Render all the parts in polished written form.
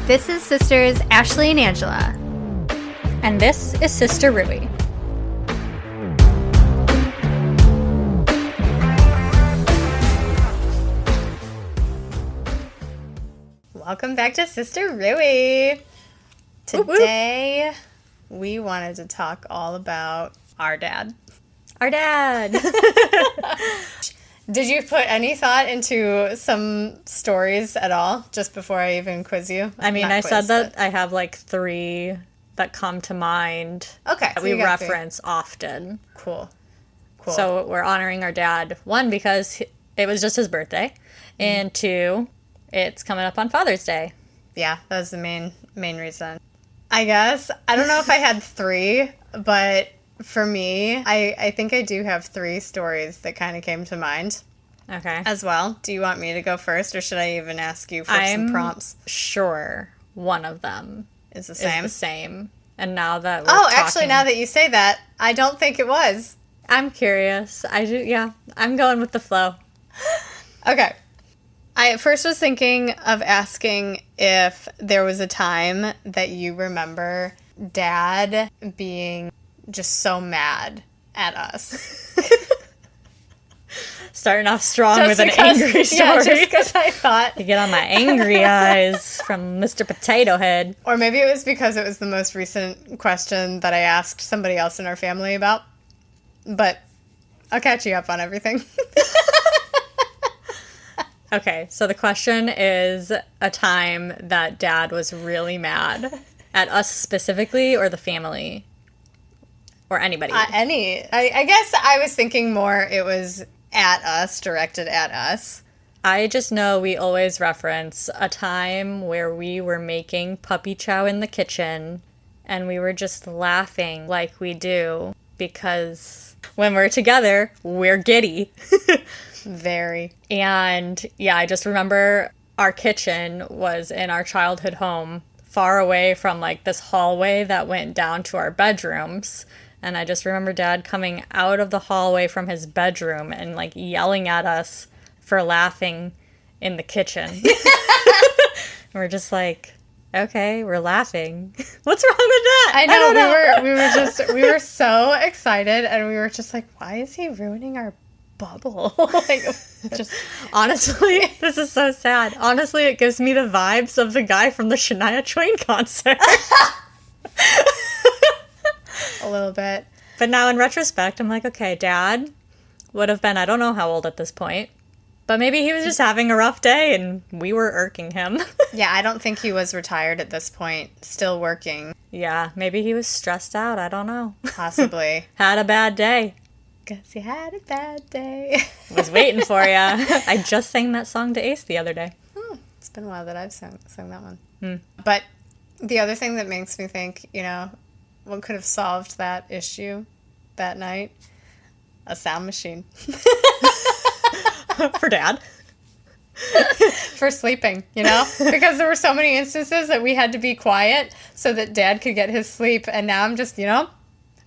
This is sisters Ashley and Angela. And this is Sister Rooy. Welcome back to Sister Rooy. Today, we wanted to talk all about our dad. Our dad. Did you put any thought into some stories at all just before I even quiz you? I mean, I said that I have like 3 that come to mind. Okay. That we reference often. Cool. So we're honoring our dad. 1, because it was just his birthday. And 2, it's coming up on Father's Day. Yeah, that was the main reason. I guess. I don't know if I had 3, but for me, I think I do have 3 stories that kind of came to mind. Okay. As well. Do you want me to go first, or should I even ask you for some prompts? Sure one of them is the same. Is the same. And now that we're actually, now that you say that, I don't think it was. I'm curious. I'm going with the flow. Okay. I at first was thinking of asking if there was a time that you remember Dad being just so mad at us. Starting off strong with an angry story. Yeah, just because I thought... You get on my angry eyes from Mr. Potato Head. Or maybe it was because it was the most recent question that I asked somebody else in our family about. But I'll catch you up on everything. Okay, so the question is a time that Dad was really mad at us specifically, or the family? Or anybody? I guess I was thinking more it was at us, directed at us. I just know we always reference a time where we were making puppy chow in the kitchen, and we were just laughing like we do, because when we're together, we're giddy. Very. And yeah, I just remember our kitchen was in our childhood home, far away from like this hallway that went down to our bedrooms. And I just remember Dad coming out of the hallway from his bedroom and like yelling at us for laughing in the kitchen. We're just like, okay, we're laughing. What's wrong with that? I know, we were so excited, and we were just like, why is he ruining our bubble? Honestly, this is so sad. Honestly, it gives me the vibes of the guy from the Shania Twain concert. A little bit. But now in retrospect, I'm like, okay, Dad would have been, I don't know how old at this point, but maybe he was just having a rough day and we were irking him. Yeah, I don't think he was retired at this point, still working. Yeah, maybe he was stressed out, I don't know. Possibly. Had a bad day. Guess he had a bad day. Was waiting for ya. I just sang that song to Ace the other day. It's been a while that I've sung that one. But the other thing that makes me think, what could have solved that issue that night? A sound machine. For Dad. For sleeping, Because there were so many instances that we had to be quiet so that Dad could get his sleep. And now I'm just,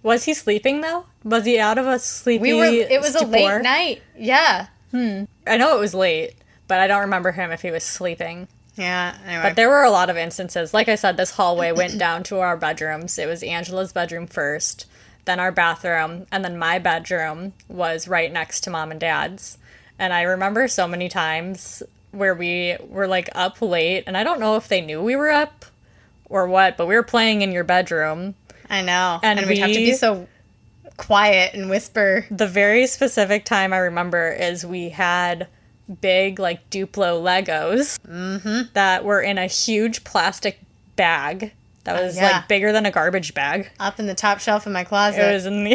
Was he sleeping, though? Was he out of a sleepy It was stupor? A late night. Yeah. I know it was late, but I don't remember him if he was sleeping. Yeah, anyway. But there were a lot of instances. Like I said, this hallway went down to our bedrooms. It was Angela's bedroom first, then our bathroom, and then my bedroom was right next to Mom and Dad's. And I remember so many times where we were, like, up late, and I don't know if they knew we were up or what, but we were playing in your bedroom. I know. And we'd have to be so quiet and whisper. The very specific time I remember is we had big, like, Duplo Legos that were in a huge plastic bag that was, like, bigger than a garbage bag. Up in the top shelf of my closet. It was in the...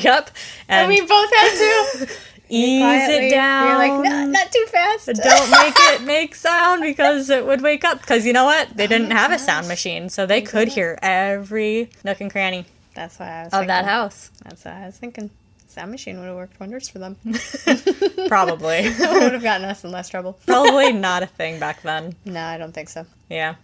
Yep. And we both had to... Ease it down. We were like, no, not too fast. Don't make it make sound, because it would wake up. Because you know what? They didn't have a sound machine, so they could hear every nook and cranny. That's why I was thinking. Of that house. That's what I was thinking. Sound machine would have worked wonders for them. Probably. It would have gotten us in less trouble. Probably not a thing back then. No, I don't think so. Yeah.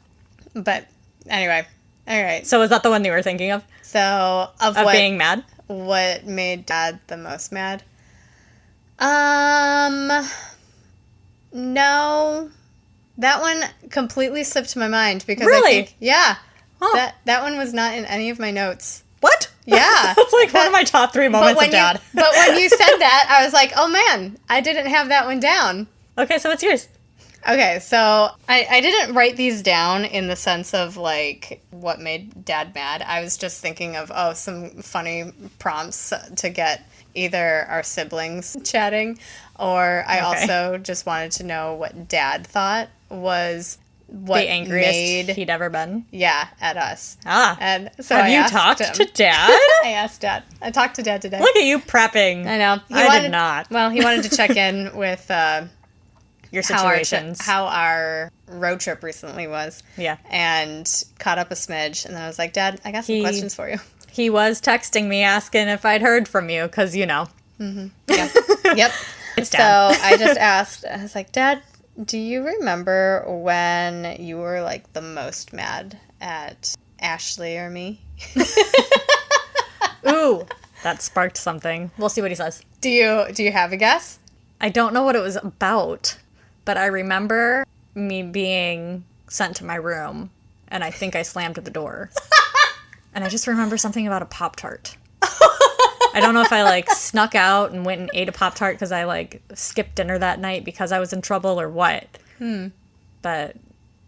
But anyway, all right. So was that the one you were thinking of? So of being mad? What made Dad the most mad? No. That one completely slipped my mind because Really? I think, yeah, Huh. that one was not in any of my notes. What? Yeah. That's like one of my top 3 moments of Dad. But when you said that, I was like, oh man, I didn't have that one down. Okay, so what's yours? Okay, so I didn't write these down in the sense of like what made Dad mad. I was just thinking of, some funny prompts to get either our siblings chatting, or I also just wanted to know what Dad thought was what The angriest made he'd ever been. Yeah, at us. And so have I you asked talked him. to Dad? I asked Dad. I talked to Dad today. Look at you prepping. I know. I did not. Well, he wanted to check in with Your situations. how our road trip recently was. Yeah. And caught up a smidge. And then I was like, Dad, I got some questions for you. He was texting me asking if I'd heard from you because, Mm-hmm. Yeah. Yep. It's So Dad. I just asked, I was like, Dad, do you remember when you were like the most mad at Ashley or me? Ooh, that sparked something. We'll see what he says. Do you have a guess? I don't know what it was about, but I remember me being sent to my room, and I think I slammed the door. And I just remember something about a Pop-Tart. I don't know if I, like, snuck out and went and ate a Pop-Tart because I, like, skipped dinner that night because I was in trouble or what. But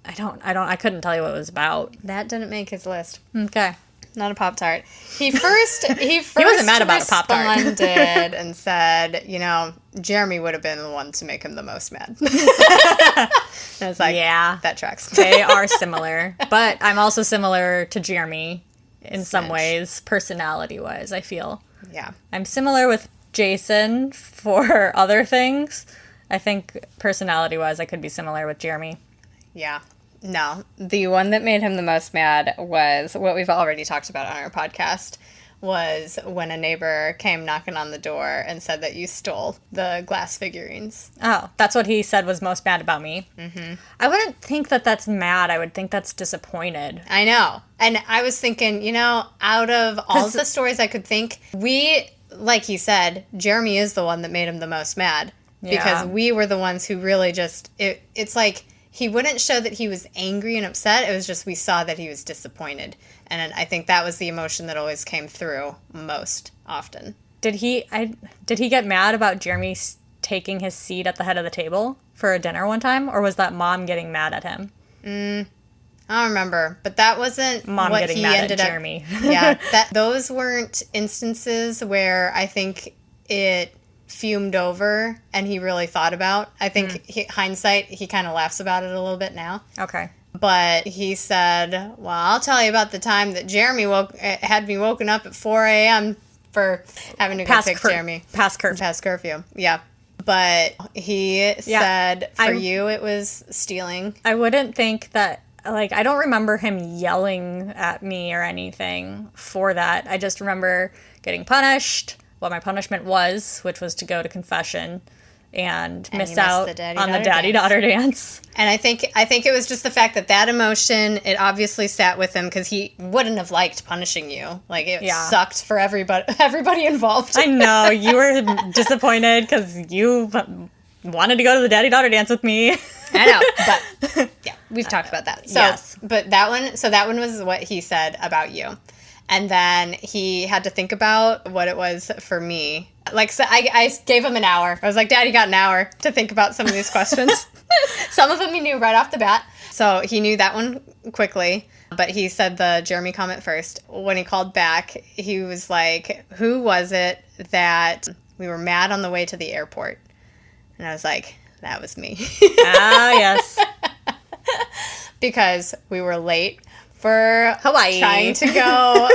I couldn't tell you what it was about. That didn't make his list. Okay. Not a Pop-Tart. He wasn't mad about a Pop-Tart. Responded and said, Jeremy would have been the one to make him the most mad. And I was like, yeah, that tracks. They are similar, but I'm also similar to Jeremy in some Smidge. ways, personality-wise, I feel. Yeah. I'm similar with Jason for other things. I think personality-wise, I could be similar with Jeremy. Yeah. No. The one that made him the most mad was what we've already talked about on our podcast, was when a neighbor came knocking on the door and said that you stole the glass figurines. Oh, that's what he said was most mad about me. Mm-hmm. I wouldn't think that that's mad. I would think that's disappointed. I know. And I was thinking, out of all of the stories I could think, like he said, Jeremy is the one that made him the most mad. Yeah. Because we were the ones who really just, it's like, he wouldn't show that he was angry and upset. It was just we saw that he was disappointed. And I think that was the emotion that always came through most often. Did he get mad about Jeremy taking his seat at the head of the table for a dinner one time? Or was that Mom getting mad at him? I don't remember. But that wasn't Mom what getting he mad ended at up... Jeremy. Yeah. Those weren't instances where I think it fumed over and he really thought about. I think hindsight, he kind of laughs about it a little bit now. Okay. But he said, well, I'll tell you about the time that Jeremy had me woken up at 4 a.m. for having to go pick Jeremy. Past curfew. Past curfew, yeah. But he said for you it was stealing. I wouldn't think that, like, I don't remember him yelling at me or anything for that. I just remember getting punished, what my punishment was, which was to go to confession and miss out on the daddy-daughter dance. And I think it was just the fact that emotion, it obviously sat with him because he wouldn't have liked punishing you. Like, it sucked for everybody involved. I know. You were disappointed because you wanted to go to the daddy-daughter dance with me. I know, but yeah, we've talked about that. So, yes. But that one was what he said about you. And then he had to think about what it was for me. Like, so I gave him an hour. I was like, Dad, you got an hour to think about some of these questions. Some of them he knew right off the bat. So he knew that one quickly. But he said the Jeremy comment first. When he called back, he was like, who was it that we were mad on the way to the airport? And I was like, that was me. Ah, yes. Because we were late for Hawaii. Trying to go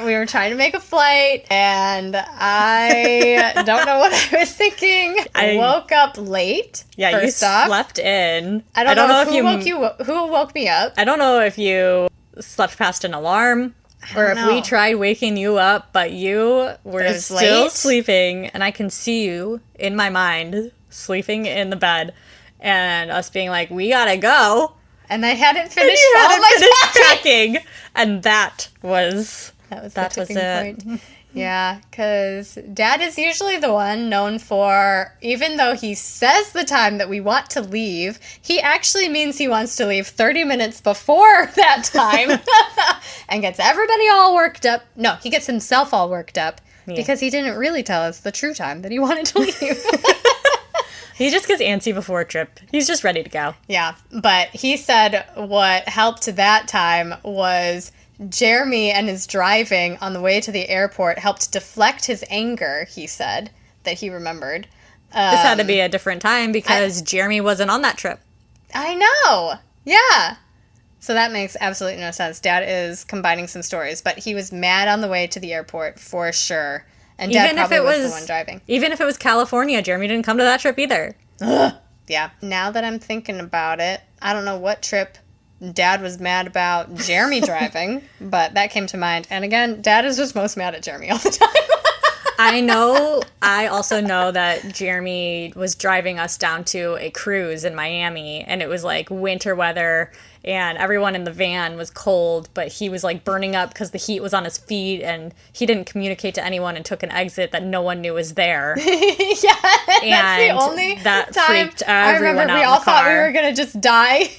we were trying to make a flight, and I don't know what I was thinking. I woke up late. Yeah, first you off. Slept in. I don't know if who woke me up. I don't know if you slept past an alarm or if we tried waking you up, but you were still late. Sleeping, and I can see you in my mind sleeping in the bed, and us being like, we gotta go. And I hadn't finished all my packing. And that was the tipping point. Yeah, because Dad is usually the one known for, even though he says the time that we want to leave, he actually means he wants to leave 30 minutes before that time and gets everybody all worked up. No, he gets himself all worked up because he didn't really tell us the true time that he wanted to leave. He just gets antsy before a trip. He's just ready to go. Yeah, but he said what helped that time was Jeremy and his driving on the way to the airport helped deflect his anger, he said, that he remembered. This had to be a different time because Jeremy wasn't on that trip. I know. Yeah. So that makes absolutely no sense. Dad is combining some stories, but he was mad on the way to the airport for sure. And Dad probably was the one driving. Even if it was California, Jeremy didn't come to that trip either. Ugh. Yeah. Now that I'm thinking about it, I don't know what trip Dad was mad about Jeremy driving, but that came to mind. And again, Dad is just most mad at Jeremy all the time. I also know that Jeremy was driving us down to a cruise in Miami, and it was like winter weather, and everyone in the van was cold, but he was like burning up because the heat was on his feet, and he didn't communicate to anyone and took an exit that no one knew was there. Yeah, that's the only that time freaked everyone I remember out we in all the thought we car. were going to just die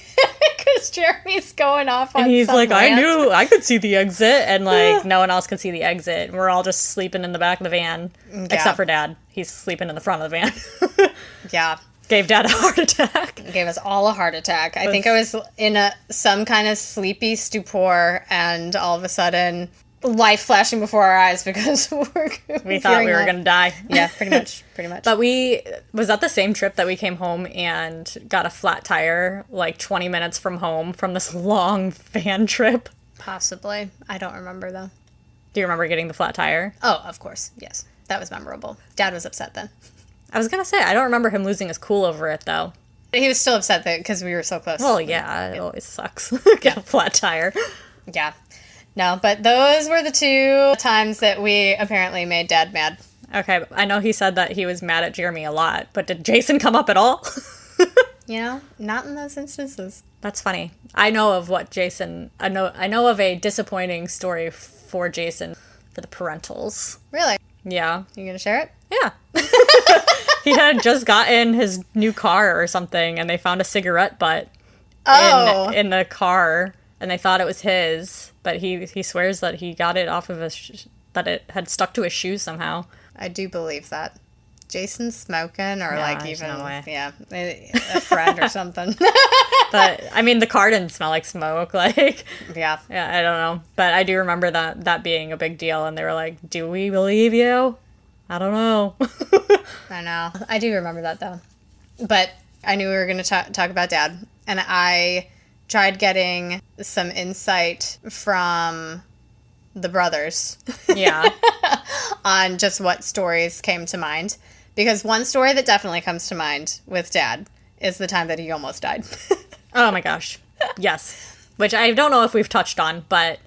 because Jeremy's going off on And he's some like, I rant. knew I could see the exit, and like no one else could see the exit. We're all just sleeping in the back of the van, except for Dad. He's sleeping in the front of the van. Yeah. Gave Dad a heart attack. Gave us all a heart attack. I think I was in some kind of sleepy stupor, and all of a sudden, life flashing before our eyes because We thought we were going to die. Yeah, pretty much. But was that the same trip that we came home and got a flat tire like 20 minutes from home from this long van trip? Possibly. I don't remember, though. Do you remember getting the flat tire? Oh, of course. Yes. That was memorable. Dad was upset then. I was going to say, I don't remember him losing his cool over it, though. He was still upset because we were so close. Well, yeah, it always sucks. Get a flat tire. Yeah. No, but those were the two times that we apparently made Dad mad. Okay, I know he said that he was mad at Jeremy a lot, but did Jason come up at all? You know, not in those instances. That's funny. I know of of a disappointing story for Jason for the parentals. Really? Yeah. You gonna share it? Yeah. He had just gotten his new car or something, and they found a cigarette butt in the car, and they thought it was his, but he swears that he got it off of that it had stuck to his shoes somehow. I do believe that. Jason's smoking, or like there's even no way. a friend or something. But I mean, the car didn't smell like smoke. Like, Yeah. I don't know. But I do remember that being a big deal, and they were like, "Do we believe you? I don't know." I know. I do remember that though. But I knew we were going to talk about Dad, and I tried getting some insight from the brothers. Yeah. On just what stories came to mind. Because one story that definitely comes to mind with Dad is the time that he almost died. Oh my gosh. Yes. Which I don't know if we've touched on, but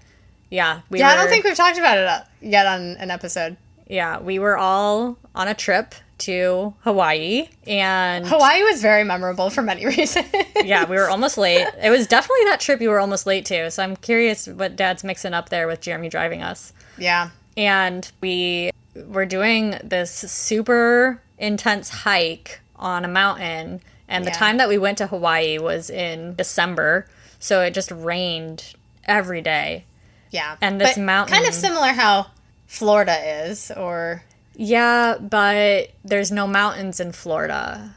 yeah. I don't think we've talked about it yet on an episode. Yeah, we were all on a trip to Hawaii, and Hawaii was very memorable for many reasons. yeah, we were almost late. It was definitely that trip you were almost late to, so I'm curious what Dad's mixing up there with Jeremy driving us. Yeah. And we were doing this super intense hike on a mountain, and the time that we went to Hawaii was in December, so it just rained every day. Yeah. And this mountain... Kind of similar how Florida is, or... Yeah, but there's no mountains in Florida.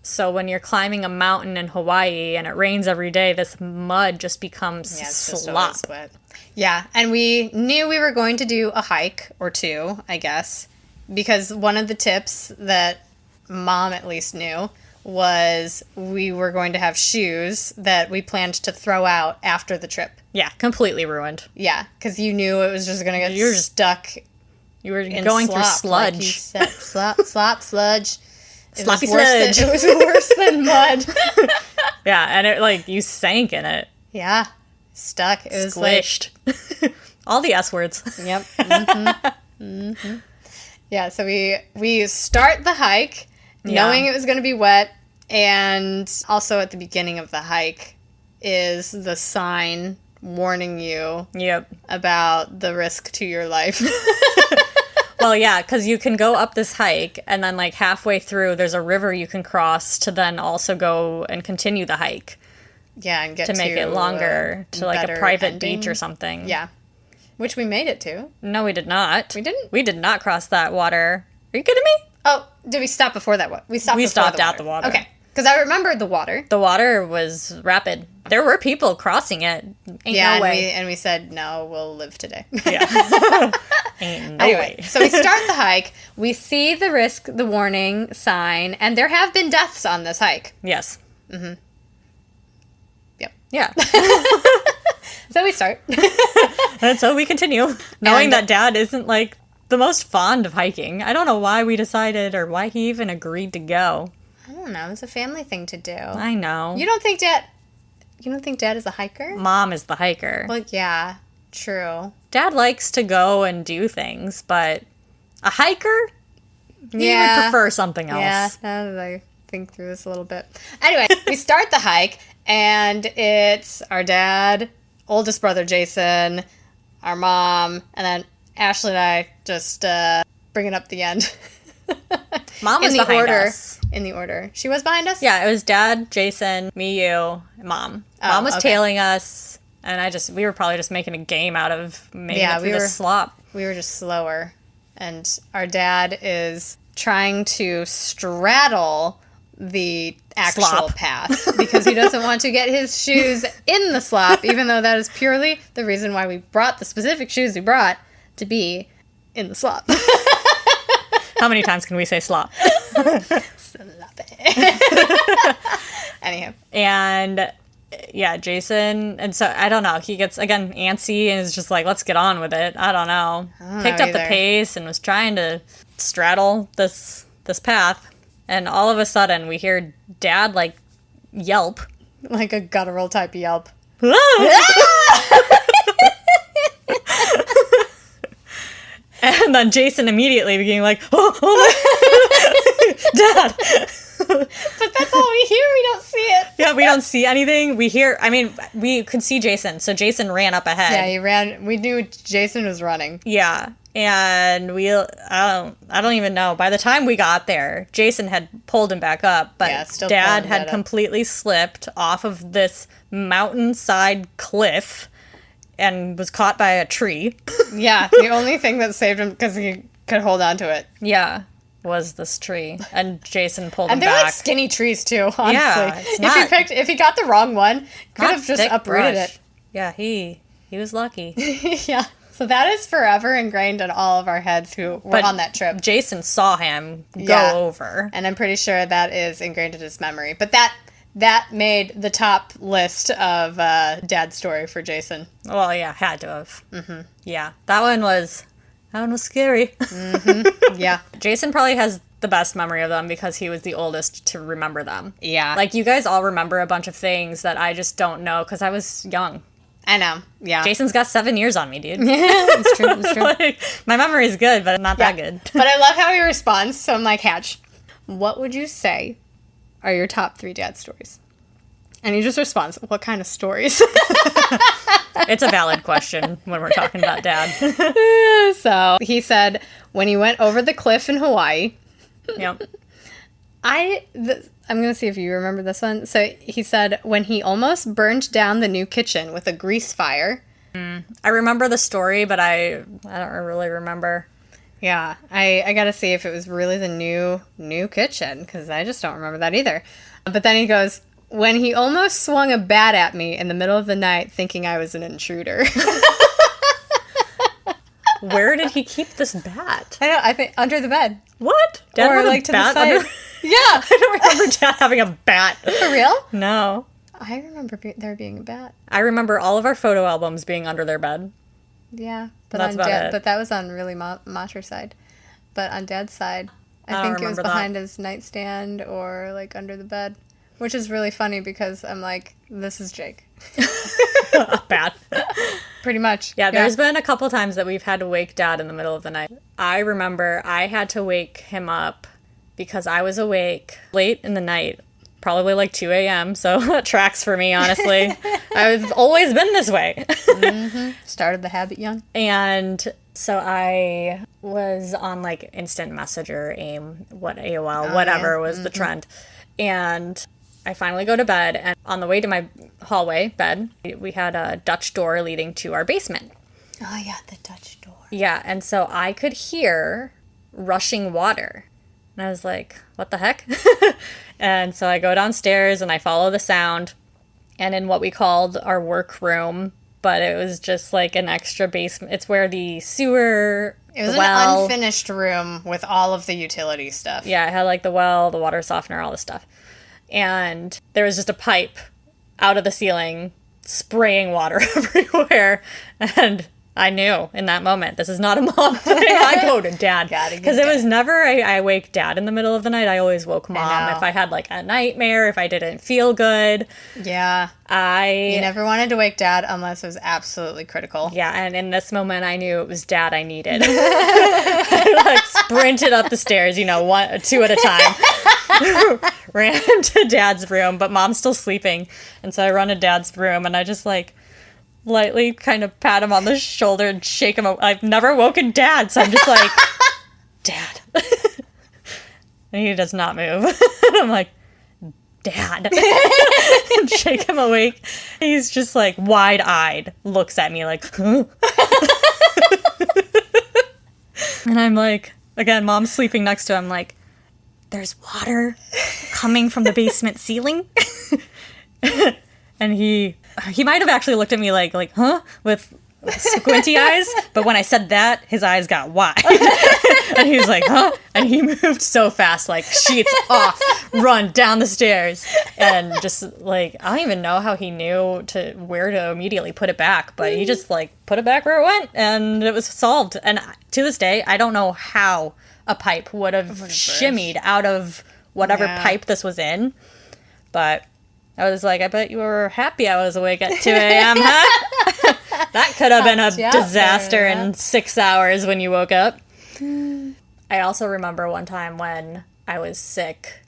So when you're climbing a mountain in Hawaii and it rains every day, this mud just becomes slop. Just wet. Yeah, and we knew we were going to do a hike or two, I guess, because one of the tips that Mom at least knew was we were going to have shoes that we planned to throw out after the trip. Yeah, completely ruined. Yeah, because you knew it was just going to get stuck. You were going through sludge. Like you said. Sludge. Sloppy sludge. It was worse than mud. Yeah, and it you sank in it. Yeah, stuck. It was squished. All the S words. Yep. Mm-hmm. Mm-hmm. Yeah, so we start the hike knowing it was going to be wet, and also at the beginning of the hike is the sign warning you Yep. about the risk to your life. Well, yeah, because you can go up this hike, and then like halfway through, there's a river you can cross to then also go and continue the hike Yeah, and get to make it longer to like a better private ending. beach or something. Yeah. Which we made it to. No, we did not. We didn't? We did not cross that water. Are you kidding me? Oh, did we stop before that one? We stopped at the water. Okay. Because I remembered the water. The water was rapid. There were people crossing it. Ain't no way. And we said, no, we'll live today. Yeah. Ain't no Anyway, way. so we start the hike. We see the risk, the warning sign, and there have been deaths on this hike. Yes. Yep. Yeah. So we start. And so we continue, knowing that Dad isn't like the most fond of hiking. I don't know why we decided or why he even agreed to go. I don't know. It's a family thing to do. I know. You don't think Dad is a hiker? Mom is the hiker. Well, yeah, true. Dad likes to go and do things, but a hiker? He Yeah. would prefer something else. Yeah, now that I think through this a little bit. Anyway, we start the hike, and it's our dad, oldest brother Jason, our mom, and then Ashley and I just bring it up the end. Mom was behind us. In the order. She was behind us? Yeah, it was Dad, Jason, me, you, Mom. Mom was tailing us, and we were probably just making a game out of making it through the slop. We were just slower. And our dad is trying to straddle the actual Slop. path because he doesn't want to get his shoes in the slop, even though that is purely the reason why we brought the specific shoes we brought to be in the slop. How many times can we say slop? Anyhow. And yeah, Jason, and so I don't know, he gets again antsy and is just like, let's get on with it. I don't know. Picked up the pace and was trying to straddle this path, and all of a sudden we hear Dad like yelp. Like a guttural type yelp. And then Jason immediately being like, oh my Dad. But that's all we hear. We don't see it. Yeah, we don't see anything. We could see Jason. So Jason ran up ahead. Yeah, he ran. We knew Jason was running. Yeah. And I don't even know. By the time we got there, Jason had pulled him back up, but Dad had completely slipped off of this mountainside cliff and was caught by a tree. Yeah, the only thing that saved him, because he could hold on to it. Yeah, was this tree. And Jason pulled him back. And they're like skinny trees too, honestly. Yeah, if he got the wrong one, could have just uprooted it. Yeah, he was lucky. Yeah. So that is forever ingrained in all of our heads who were on that trip. Jason saw him go over. And I'm pretty sure that is ingrained in his memory. But that made the top list of Dad's story for Jason. Well, yeah, had to have. Mm-hmm. Yeah, that one was scary. Mm-hmm. Yeah. Jason probably has the best memory of them because he was the oldest to remember them. Yeah. Like, you guys all remember a bunch of things that I just don't know because I was young. I know. Yeah. Jason's got 7 years on me, dude. Yeah, it's true. It's true. Like, my memory is good, but not that good. But I love how he responds. So I'm like, Hatch, what would you say are your top 3 dad stories? And he just responds, what kind of stories? It's a valid question when we're talking about Dad. So he said, when he went over the cliff in Hawaii. Yep. I'm going to see if you remember this one. So he said, when he almost burned down the new kitchen with a grease fire. I remember the story, but I don't really remember. Yeah, I got to see if it was really the new kitchen, because I just don't remember that either. But then he goes, when he almost swung a bat at me in the middle of the night thinking I was an intruder. Where did he keep this bat? I think under the bed. What? Dad or had like a to bat the side. under... Yeah. I don't remember Dad having a bat. For real? No. I remember there being a bat. I remember all of our photo albums being under their bed. Yeah. But that's about it. But that was on really Mater's side. But on Dad's side, I think it was behind his nightstand or like under the bed. Which is really funny because I'm like, this is Jake. Bat. Pretty much. Yeah, there's been a couple times that we've had to wake Dad in the middle of the night. I remember I had to wake him up because I was awake late in the night probably like 2 a.m., so that tracks for me, honestly. I've always been this way. Started the habit young. And so I was on like Instant Messenger, AIM, AOL, whatever was the trend. And I finally go to bed, and on the way to my hallway bed, we had a Dutch door leading to our basement. Oh, yeah, the Dutch door. Yeah, and so I could hear rushing water. And I was like, what the heck? And so I go downstairs and I follow the sound. And in what we called our workroom, but it was just like an extra basement. It's where the sewer... It was an unfinished room with all of the utility stuff. Yeah, it had like the well, the water softener, all this stuff. And there was just a pipe out of the ceiling spraying water everywhere. And I knew in that moment, this is not a mom thing. I go to Dad. Because it was never, I wake Dad in the middle of the night. I always woke Mom if I had like a nightmare, if I didn't feel good. Yeah. You never wanted to wake Dad unless it was absolutely critical. Yeah, and in this moment, I knew it was Dad I needed. I like sprinted up the stairs, 2 at a time. Ran to Dad's room, but Mom's still sleeping. And so I run to Dad's room, and I just like lightly kind of pat him on the shoulder and shake him. I've never woken Dad, so I'm just like, Dad. And he does not move. And I'm like, Dad. And shake him awake. He's just like wide-eyed, looks at me like, huh? And I'm like, again, Mom's sleeping next to him, like, there's water coming from the basement ceiling. And he might have actually looked at me like, huh? With squinty eyes. But when I said that, his eyes got wide. And he was like, huh? And he moved so fast, like sheets off, run down the stairs. And just like, I don't even know how he knew where to immediately put it back. But he just like put it back where it went, and it was solved. And to this day, I don't know how a pipe would have shimmied out of whatever pipe this was in. But I was like, I bet you were happy I was awake at 2 a.m., huh? That could have been a disaster in 6 hours when you woke up. I also remember one time when I was sick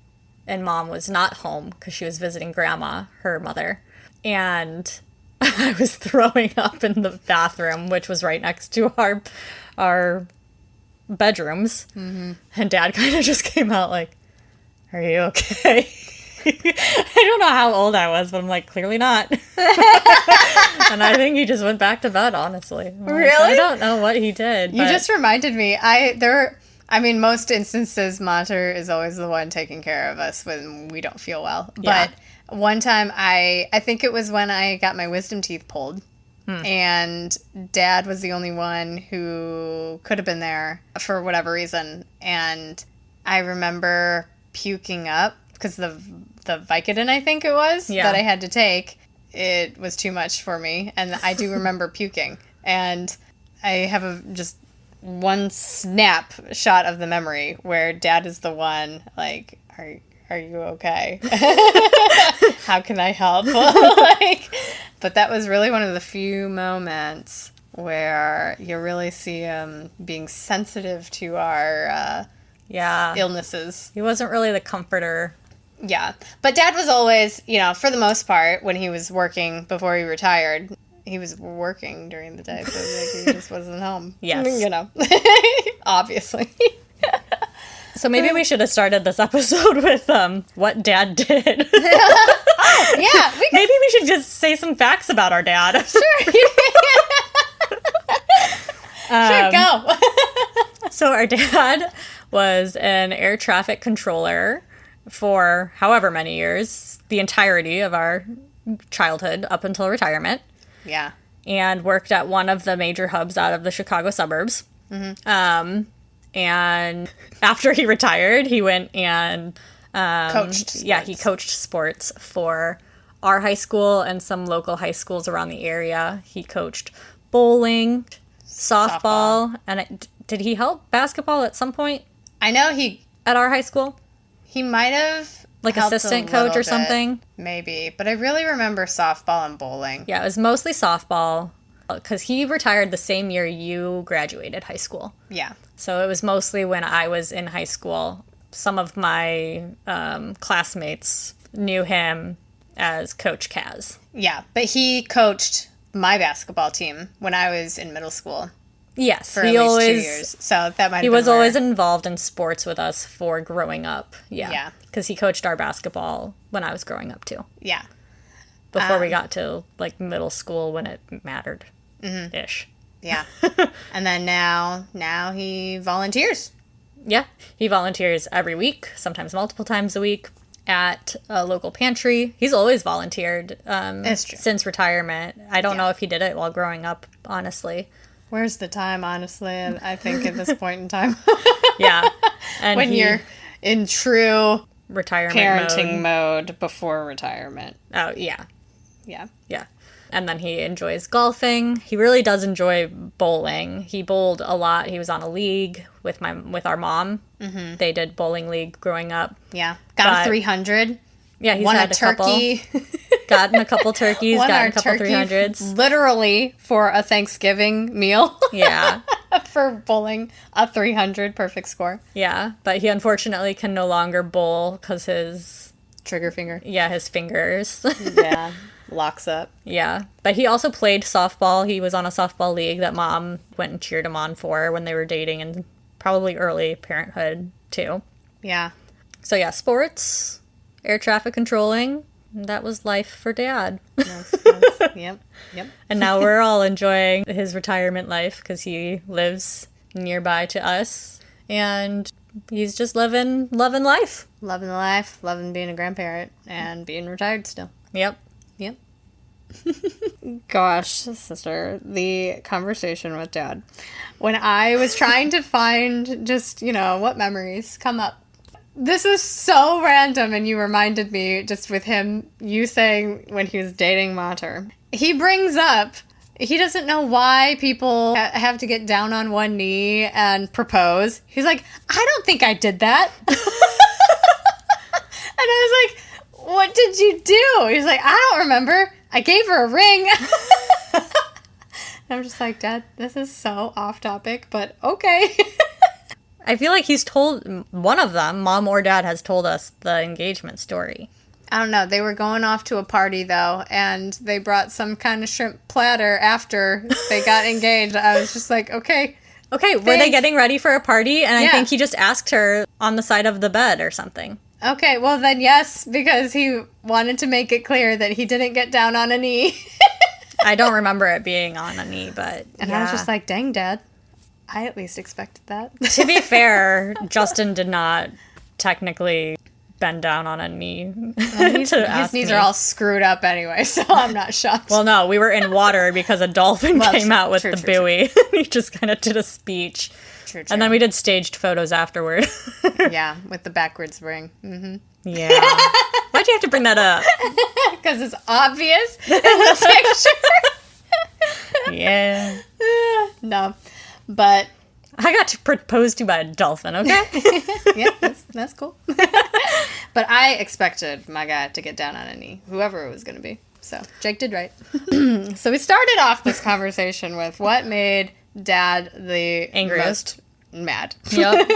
and Mom was not home because she was visiting Grandma, her mother. And I was throwing up in the bathroom, which was right next to our bedrooms. Mm-hmm. And Dad kind of just came out like, are you okay? I don't know how old I was, but I'm like, clearly not. And I think he just went back to bed, honestly. Really? I don't know what he did. You just reminded me. Most instances, Mater is always the one taking care of us when we don't feel well. Yeah. But one time, I think it was when I got my wisdom teeth pulled. And Dad was the only one who could have been there for whatever reason. And I remember puking up because the Vicodin, I think it was, that I had to take, it was too much for me. And I do remember puking. And I have just one snap shot of the memory where Dad is the one, like, are you okay? How can I help? But that was really one of the few moments where you really see him being sensitive to our illnesses. He wasn't really the comforter. Yeah. But Dad was always, for the most part, when he was working before he retired, he was working during the day, so he just wasn't home. Yes. Obviously. So maybe we should have started this episode with what Dad did. Yeah. Maybe we should just say some facts about our dad. Sure. Sure, go. So our dad was an air traffic controller for however many years, the entirety of our childhood up until retirement. Yeah. And worked at one of the major hubs out of the Chicago suburbs. Mm-hmm. And after he retired, he went and coached sports. Yeah, he coached sports for our high school and some local high schools around the area. He coached bowling, softball. And did he help basketball at some point? I know at our high school. He might have like assistant coach or something. Maybe, but I really remember softball and bowling. Yeah, it was mostly softball because he retired the same year you graduated high school. Yeah. So it was mostly when I was in high school. Some of my classmates knew him as Coach Kaz. Yeah, but he coached my basketball team when I was in middle school. Yes, For at least 2 years. So that might have been He was where- always involved in sports with us for growing up. Yeah. Yeah. Because he coached our basketball when I was growing up, too. Yeah. Before we got to, like, middle school when it mattered. Ish. Yeah. And then now he volunteers. Yeah. He volunteers every week, sometimes multiple times a week, at a local pantry. He's always volunteered That's true. since retirement. I don't Yeah. know if he did it while growing up, honestly. Where's the time, honestly? I think at this point in time. Yeah. And When you're in true retirement parenting mode before retirement. Oh, yeah. Yeah. Yeah. And then he enjoys golfing. He really does enjoy bowling. He bowled a lot. He was on a league with our mom. Mm-hmm. They did bowling league growing up. Yeah. Got a 300. Yeah, he's won had a turkey. Gotten a couple turkeys, Won gotten our a couple turkey 300s. literally for a Thanksgiving meal. Yeah. For bowling a 300 perfect score. Yeah. But he unfortunately can no longer bowl because his Trigger finger. fingers. Yeah. Locks up. Yeah. But he also played softball. He was on a softball league that mom went and cheered him on for when they were dating and probably early parenthood, too. Yeah. So, yeah, sports, air traffic controlling. That was life for Dad. Yep. And now we're all enjoying his retirement life because he lives nearby to us. And he's just loving life. Loving the life, loving being a grandparent, and being retired still. Yep. Yep. Gosh, sister, the conversation with Dad. When I was trying to find just, what memories come up. This is so random, and you reminded me just with you saying when he was dating Mater. He brings up, he doesn't know why people have to get down on one knee and propose. He's like, I don't think I did that. And I was like, what did you do? He's like, I don't remember. I gave her a ring. And I'm just like, Dad, this is so off topic, but okay. I feel like he's told one of them, Mom or Dad, has told us the engagement story. I don't know. They were going off to a party, though, and they brought some kind of shrimp platter after they got engaged. I was just like, okay. Okay, were they getting ready for a party? And I Yeah. think he just asked her on the side of the bed or something. Okay, well then yes, because he wanted to make it clear that he didn't get down on a knee. I don't remember it being on a knee, but And yeah. I was just like, dang, Dad. I at least expected that. To be fair, Justin did not technically bend down on a knee His knees are all screwed up anyway, so I'm not shocked. Well, no, we were in water because a dolphin came out with the true. buoy. He just kind of did a speech. True. And then we did staged photos afterward. Yeah, with the backwards ring. Mm-hmm. Yeah. Why'd you have to bring that up? Because it's obvious in the picture. Yeah. No, but I got to proposed to by a dolphin, okay? yeah, that's cool. But I expected my guy to get down on a knee, whoever it was going to be. So Jake did right. So we started off this conversation with what made Dad the Angriest. most mad. Yep.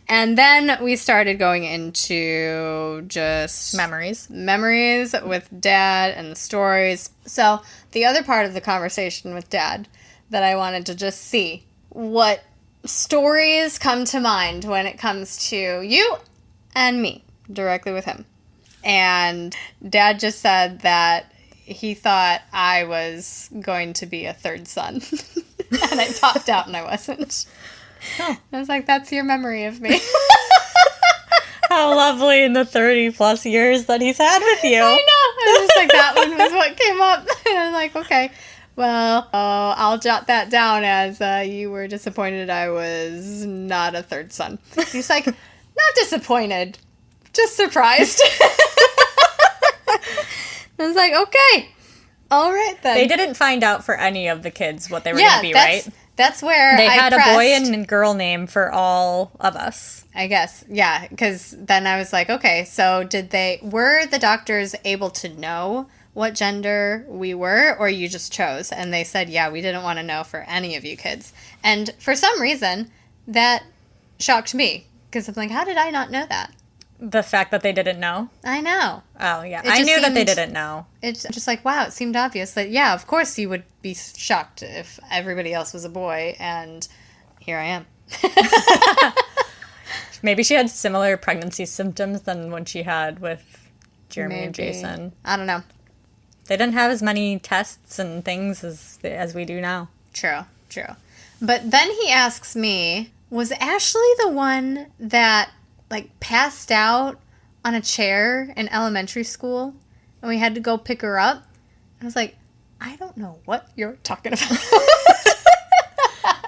And then we started going into just Memories. memories with Dad and the stories. So the other part of the conversation with Dad that I wanted to just see what stories come to mind when it comes to you and me, directly with him. And Dad just said that he thought I was going to be a third son. And I popped out and I wasn't. Oh. I was like, that's your memory of me. How lovely in the 30 plus years that he's had with you. I know. I was just like, that one was what came up. And I was like, okay, well, I'll jot that down as you were disappointed I was not a third son. He's like, not disappointed, just surprised. I was like, okay, all right then. They didn't find out for any of the kids what they were going to be, right? That's where They I had pressed. a boy and girl name for all of us. I guess, yeah, because then I was like, okay, so were the doctors able to know what gender we were, or you just chose? And they said, yeah, we didn't want to know for any of you kids. And for some reason, that shocked me, because I'm like, how did I not know that? The fact that they didn't know? I know. Oh, yeah. I knew that they didn't know. It's just like, wow, it seemed obvious that, yeah, of course you would be shocked if everybody else was a boy, and here I am. Maybe she had similar pregnancy symptoms than when she had with Jeremy and Jason. I don't know. They didn't have as many tests and things as we do now. True. But then he asks me, was Ashley the one that, like, passed out on a chair in elementary school and we had to go pick her up? I was like, I don't know what you're talking about.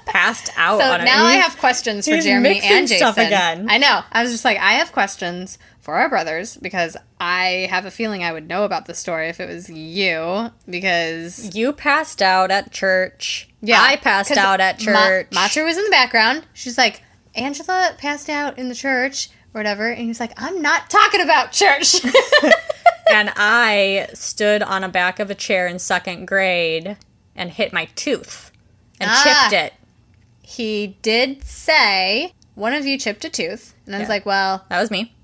Passed out so on it. Now I have questions for Jeremy and Jason. Stuff again. I know. I was just like, I have questions for our brothers because I have a feeling I would know about the story if it was you, because you passed out at church. Yeah, I passed out at church. Matcha was in the background. She's like, Angela passed out in the church or whatever, and he's like, I'm not talking about church. And I stood on the back of a chair in 2nd grade and hit my tooth and chipped it. He did say one of you chipped a tooth, and I was like, well, that was me.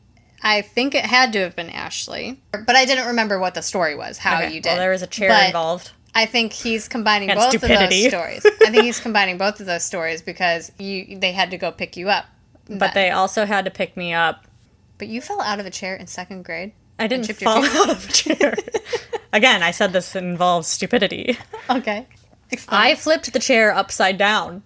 I think it had to have been Ashley, but I didn't remember what the story was, how you did. Well, there was a chair involved. I think he's combining And both stupidity. of those stories. I think he's combining both of those stories because they had to go pick you up. But they also had to pick me up. But you fell out of a chair in 2nd grade? I didn't fall out of a chair. Again, I said this involves stupidity. Okay. Explain. I flipped the chair upside down.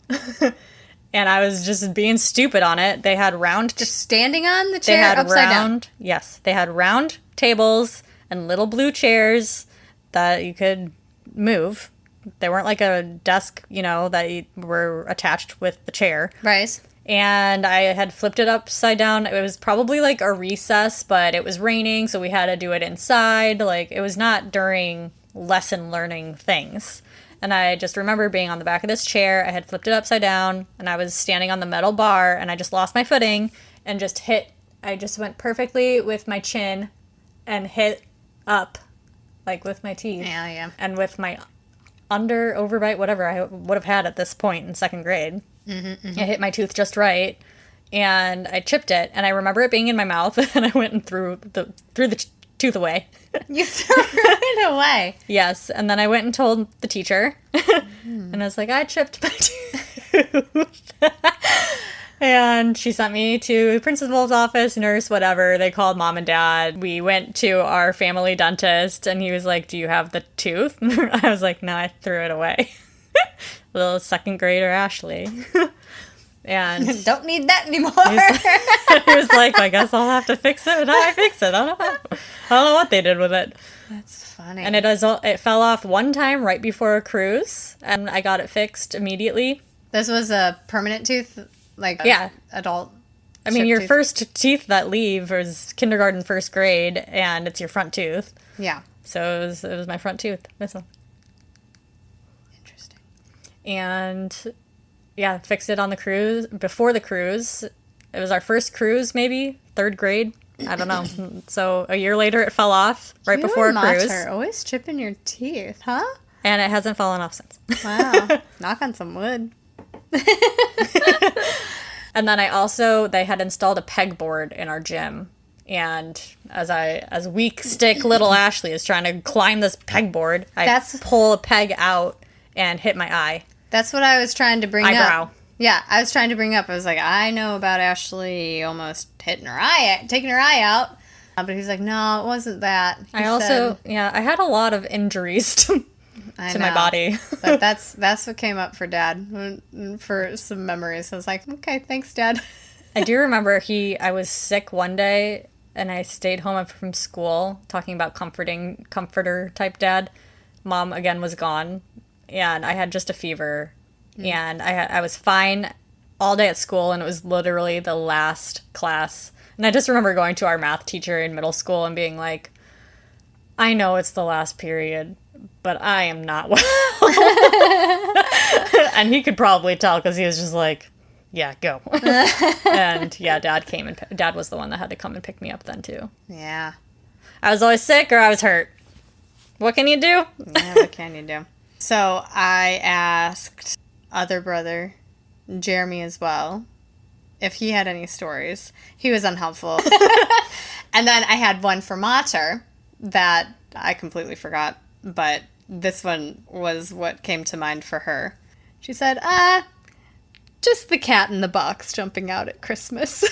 And I was just being stupid on it. They had round... Just standing on the chair upside down? Yes. They had round tables and little blue chairs that you could move. They weren't like a desk, that were attached with the chair. Right. And I had flipped it upside down. It was probably like a recess, but it was raining, so we had to do it inside. Like, it was not during lesson learning things. And I just remember being on the back of this chair. I had flipped it upside down, and I was standing on the metal bar, and I just lost my footing and just hit. I just went perfectly with my chin and hit up, like with my teeth. Yeah. And with my overbite, whatever I would have had at this point in 2nd grade. Mm-hmm. I hit my tooth just right, and I chipped it. And I remember it being in my mouth, and I went and threw the tooth away. You threw it away? Yes, and then I went and told the teacher, and I was like, I chipped my tooth. And she sent me to the principal's office, nurse, whatever. They called mom and dad. We went to our family dentist, and he was like, do you have the tooth? I was like, no, I threw it away. Little 2nd grader Ashley. And don't need that anymore. He was like, I guess I'll have to fix it. And I fix it. I don't know what they did with it. That's funny. And it fell off one time right before a cruise, and I got it fixed immediately. This was a permanent tooth? Like adult? I mean, your tooth? first teeth that leave is kindergarten, 1st grade, and it's your front tooth. Yeah. So it was my front tooth. This one. Interesting. And yeah, fixed it on the cruise. Before the cruise, it was our first cruise, maybe 3rd grade. I don't know. So a year later, it fell off right before a cruise. You always chipping your teeth, huh? And it hasn't fallen off since. Wow. Knock on some wood. And then they had installed a pegboard in our gym. And as weak stick little Ashley is trying to climb this pegboard, I pull a peg out and hit my eye. That's what I was trying to bring Eyebrow. up. Yeah, I was trying to bring up. I was like, I know about Ashley almost taking her eye out. But he's like, no, it wasn't that. I had a lot of injuries to my body. But that's what came up for Dad, for some memories. I was like, okay, thanks, Dad. I do remember I was sick one day, and I stayed home from school, talking about comforter type dad. Mom, again, was gone, and I had just a fever, and I was fine all day at school, and it was literally the last class. And I just remember going to our math teacher in middle school and being like, I know it's the last period, but I am not well. And he could probably tell because he was just like, yeah, go. And yeah, Dad was the one that had to come and pick me up then too. Yeah. I was always sick or I was hurt. What can you do? Yeah, what can you do? So I asked other brother, Jeremy as well, if he had any stories. He was unhelpful. And then I had one for Mater that I completely forgot, but this one was what came to mind for her. She said, just the cat in the box jumping out at Christmas.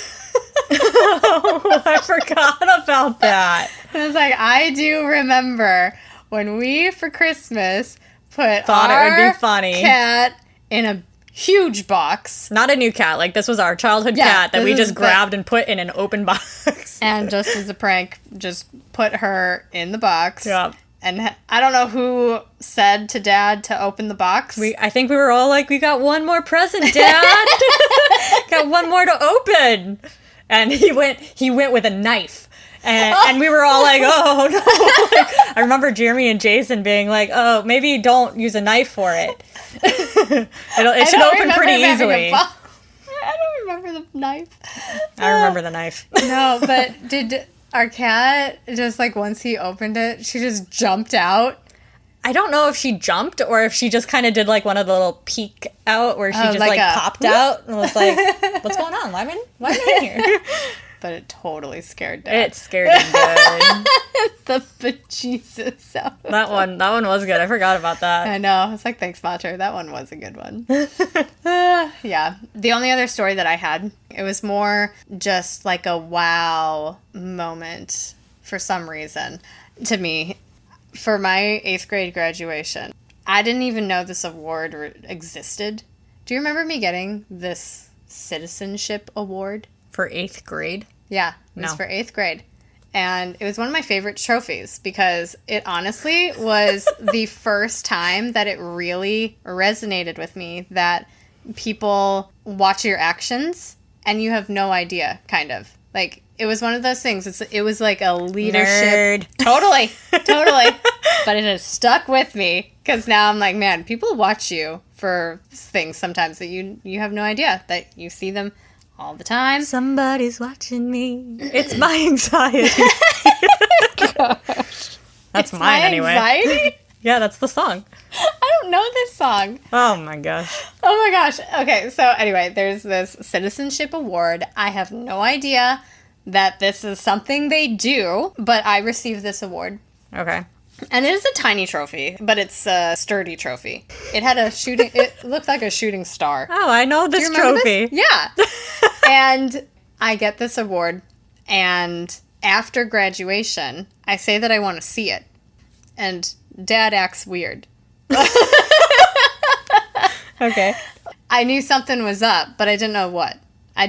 Oh, I forgot about that. I was like, I do remember when we, for Christmas, Thought it would be funny. Cat in a huge box. Not a new cat. Like, this was our childhood cat that we just grabbed and put in an open box. And just as a prank, just put her in the box. Yep. And I don't know who said to Dad to open the box. I think we were all like, we got one more present, Dad. Got one more to open. And he went with a knife. And we were all like, oh, no. Like, I remember Jeremy and Jason being like, oh, maybe don't use a knife for it. It should open pretty easily. I don't remember the knife. I remember the knife. No, but did our cat just, like, once he opened it, she just jumped out? I don't know if she jumped or if she just kind of did, like, one of the little peek out where she just, like popped out and was like, what's going on? Why am I in here? But it totally scared Dad. It scared him good. The bejesus out. That one was good. I forgot about that. I know. I was like, thanks, Mater. That one was a good one. Yeah. The only other story that I had, it was more just like a wow moment for some reason to me. For my 8th grade graduation, I didn't even know this award existed. Do you remember me getting this citizenship award? For 8th grade? Yeah, it was for 8th grade. And it was one of my favorite trophies because it honestly was the first time that it really resonated with me that people watch your actions and you have no idea, kind of. Like, it was one of those things. It was like a leadership. Nerd. Totally. But it has stuck with me because now I'm like, man, people watch you for things sometimes that you have no idea, that you see them all the time. Somebody's watching me. It's my anxiety. That's mine anyway. Anxiety? Yeah, that's the song. I don't know this song. Oh my gosh. Oh my gosh. Okay, so anyway, there's this citizenship award. I have no idea that this is something they do, but I received this award. Okay. And it is a tiny trophy, but it's a sturdy trophy. It had it looked like a shooting star. Oh, I know this trophy. This? Yeah. And I get this award, and after graduation, I say that I want to see it. And Dad acts weird. Okay. I knew something was up, but I didn't know what. I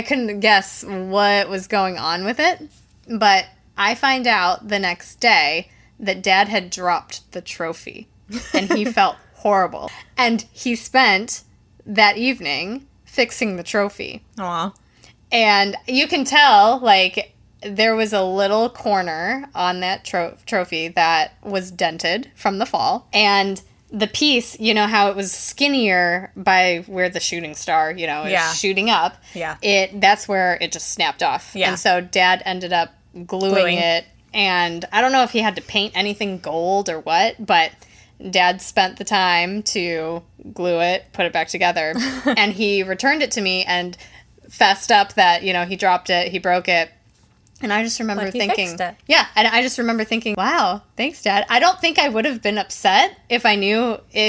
couldn't guess what was going on with it, but I find out the next day that Dad had dropped the trophy, and he felt horrible. And he spent that evening fixing the trophy. Aw. And you can tell, like, there was a little corner on that trophy that was dented from the fall. And the piece, you know how it was skinnier by where the shooting star, is shooting up. Yeah. That's where it just snapped off. Yeah. And so Dad ended up gluing it. And I don't know if he had to paint anything gold or what, but Dad spent the time to glue it, put it back together. And he returned it to me and fessed up that, he dropped it, he broke it. And I just remember thinking, fixed it. Yeah, and I just remember thinking, wow, thanks, Dad. I don't think I would have been upset if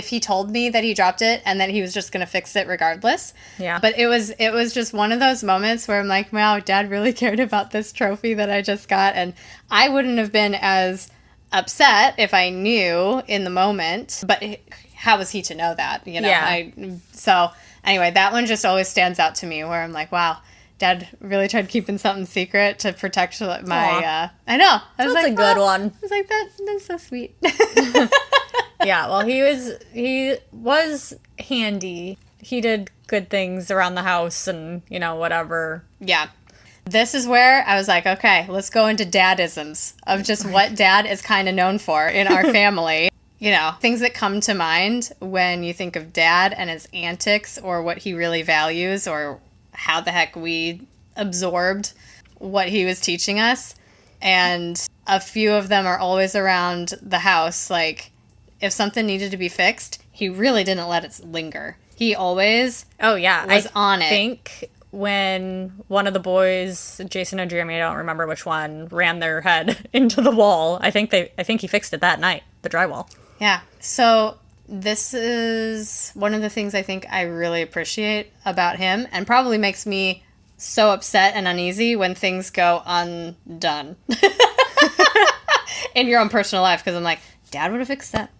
he told me that he dropped it and that he was just going to fix it regardless. Yeah. But it was just one of those moments where I'm like, wow, Dad really cared about this trophy that I just got. And I wouldn't have been as upset if I knew in the moment, but how was he to know that, Yeah. So anyway, that one just always stands out to me where I'm like, wow, Dad really tried keeping something secret to protect my, I know. That's a good one. I was like, that's so sweet. Yeah, well, he was handy. He did good things around the house and, whatever. Yeah. This is where I was like, okay, let's go into dadisms of just what Dad is kind of known for in our family. Things that come to mind when you think of Dad and his antics or what he really values or how the heck we absorbed what he was teaching us. And a few of them are always around the house. Like, if something needed to be fixed, he really didn't let it linger. He always Oh, yeah. was on it. I think when one of the boys, Jason and Jeremy, I don't remember which one, ran their head into the wall, I think he fixed it that night, the drywall. Yeah. So this is one of the things I think I really appreciate about him, and probably makes me so upset and uneasy when things go undone in your own personal life, because I'm like, Dad would have fixed that.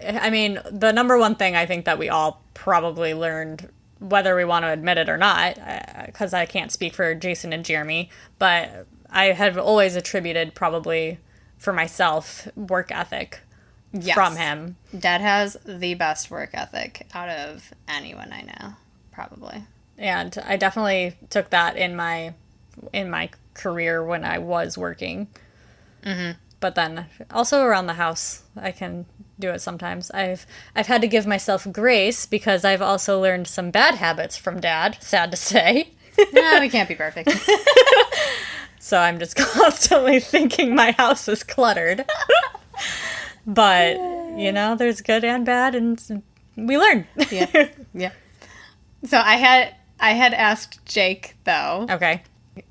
I mean, the number one thing I think that we all probably learned, whether we want to admit it or not, because I can't speak for Jason and Jeremy, but I have always attributed, probably for myself, work ethic from him. Dad has the best work ethic out of anyone I know, probably. And I definitely took that in my career when I was working. Mm-hmm. But then also around the house, I can do it sometimes. I've had to give myself grace because I've also learned some bad habits from Dad, sad to say. No, we can't be perfect. So I'm just constantly thinking my house is cluttered. But, you know, there's good and bad, and we learn. Yeah. Yeah. So I had asked Jake, though. Okay.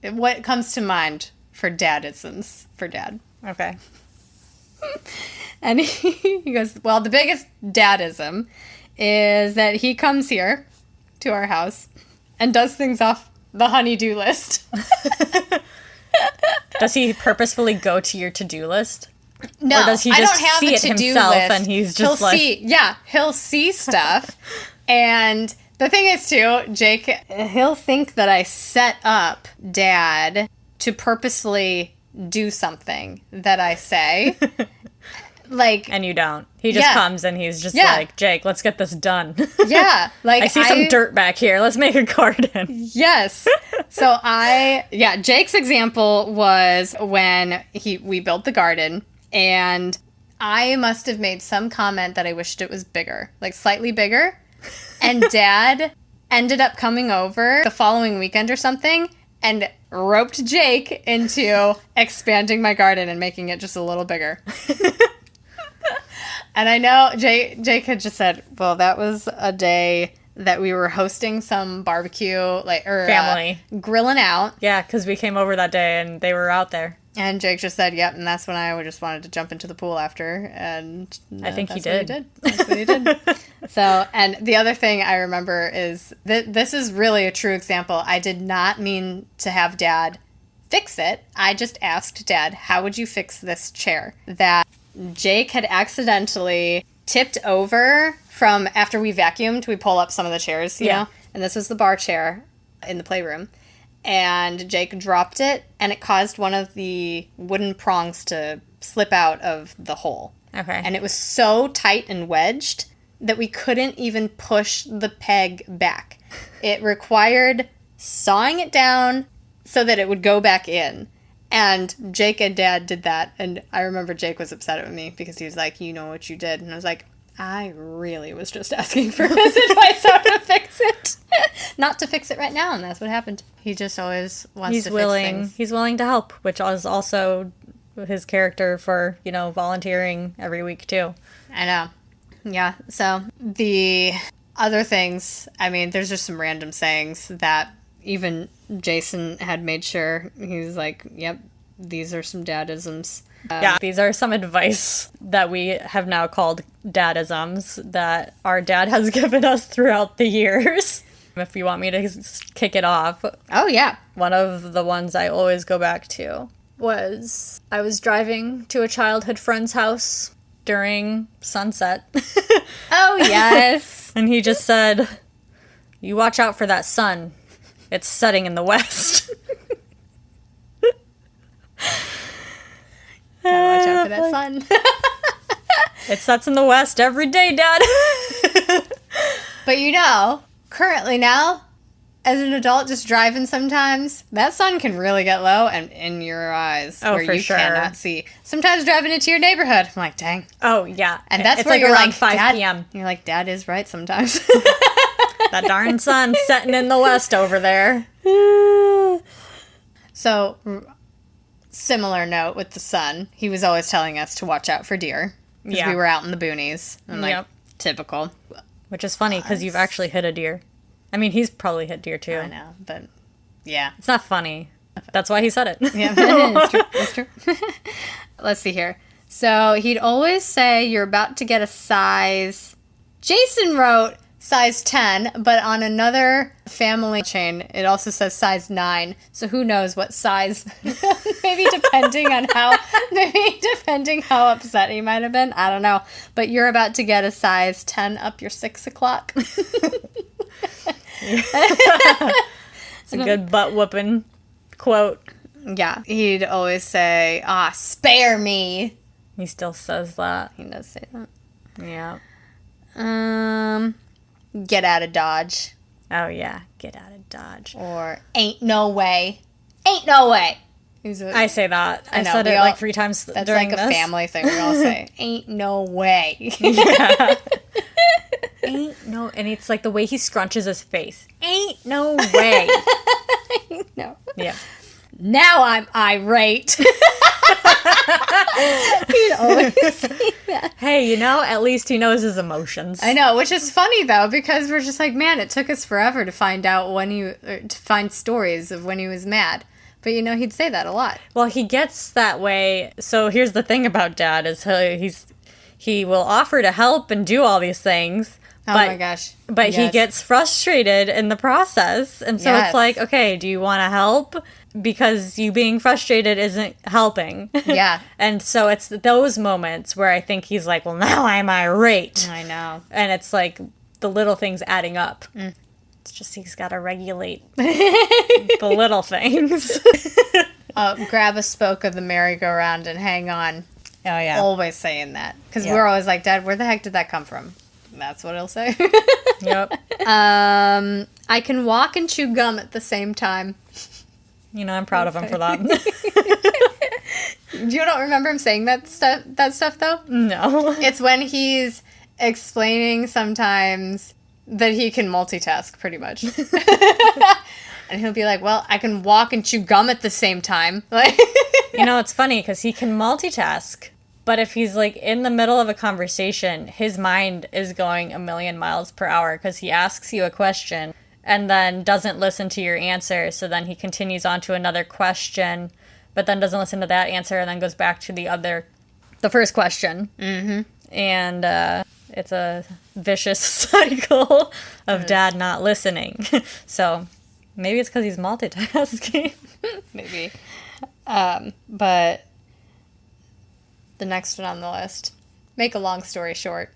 What comes to mind for dadisms for Dad? Okay. And he goes, well, the biggest dadism is that he comes here to our house and does things off the honey-do list. Does he purposefully go to your to-do list? No, or does he I just don't have see a it to-do himself list. and he's just he'll see stuff. And the thing is, too, Jake, he'll think that I set up Dad to purposefully do something that I say. Like, and you don't. He just comes and he's just like, Jake, let's get this done. Yeah. Like, I see some dirt back here. Let's make a garden. Yes. So Jake's example was when we built the garden, and I must have made some comment that I wished it was bigger, like slightly bigger. And Dad ended up coming over the following weekend or something and roped Jake into expanding my garden and making it just a little bigger. And I know Jake had just said, well, that was a day that we were hosting some barbecue, family grilling out. Yeah, because we came over that day and they were out there. And Jake just said, yep, and that's when I just wanted to jump into the pool after, and I think he did. That's what he did. So, and the other thing I remember is this is really a true example. I did not mean to have Dad fix it. I just asked Dad, how would you fix this chair that Jake had accidentally tipped over from after we vacuumed? We pull up some of the chairs, you know? And this was the bar chair in the playroom. And Jake dropped it, and it caused one of the wooden prongs to slip out of the hole. Okay. And it was so tight and wedged that we couldn't even push the peg back. It required sawing it down so that it would go back in. And Jake and Dad did that, and I remember Jake was upset with me because he was like, you know what you did. And I was like, I really was just asking for his advice how to fix it. Not to fix it right now, and that's what happened. He just always wants to fix things. He's willing to help, which is also his character for, volunteering every week, too. I know. Yeah, so the other things, I mean, there's just some random sayings that even Jason had made sure. He was like, yep, these are some dadisms. These are some advice that we have now called dadisms that our dad has given us throughout the years. If you want me to kick it off. Oh, yeah. One of the ones I always go back to was I was driving to a childhood friend's house during sunset. Oh, yes. And he just said, you watch out for that sun. It's setting in the west. Gotta watch out for that sun. It sets in the west every day, Dad. But currently now, as an adult just driving sometimes, that sun can really get low and in your eyes where for you sure. cannot see. Sometimes driving into your neighborhood, I'm like, dang. Oh, yeah. And that's it's where like you're around like, 5 Dad, p.m. You're like, Dad is right sometimes. That darn sun setting in the west over there. So, similar note with the sun, he was always telling us to watch out for deer. Because we were out in the boonies. And typical. Which is funny because you've actually hit a deer. I mean, he's probably hit deer too. I know, but yeah. It's not funny. That's why he said it. Yeah, it's true. It's true. Let's see here. So he'd always say, you're about to get a size. Jason wrote size 10, but on another family chain, it also says size 9. So who knows what size, maybe depending how upset he might have been. I don't know. But you're about to get a size 10 up your 6 o'clock. It's a good butt whooping quote. Yeah. He'd always say, spare me. He still says that. He does say that. Yeah. Get out of Dodge. Oh, yeah. Get out of Dodge. Or ain't no way. Ain't no way. I say that. I know, said it like 3 times that's during like this. a family thing. We all say, ain't no way. Yeah. Ain't no, and it's like the way he scrunches his face. Ain't no way. No. Yeah. Now I'm irate. He'd always say that. Hey, at least he knows his emotions. I know, which is funny though, because we're just like, man, it took us forever to find out to find stories of when he was mad. But he'd say that a lot. Well, he gets that way. So here's the thing about Dad is he will offer to help and do all these things. Oh my gosh. But he gets frustrated in the process. And so it's like, okay, do you want to help? Because you being frustrated isn't helping. Yeah. And so it's those moments where I think he's like, well, now I'm irate. I know. And it's like the little things adding up. It's just he's got to regulate the little things. Grab a spoke of the merry-go-round and hang on. Oh, yeah. Always saying that. Because we're always like, Dad, where the heck did that come from? And that's what he'll say. Yep. I can walk and chew gum at the same time. I'm proud of him for that. You don't remember him saying that stuff though? No. It's when he's explaining sometimes that he can multitask pretty much. And he'll be like, well, I can walk and chew gum at the same time. Like, it's funny because he can multitask, but if he's like in the middle of a conversation, his mind is going a million miles per hour because he asks you a question and then doesn't listen to your answer. So then he continues on to another question, but then doesn't listen to that answer and then goes back to the first question. Mm-hmm. And it's a vicious cycle of Dad not listening. So maybe it's because he's multitasking. Maybe. But the next one on the list, make a long story short.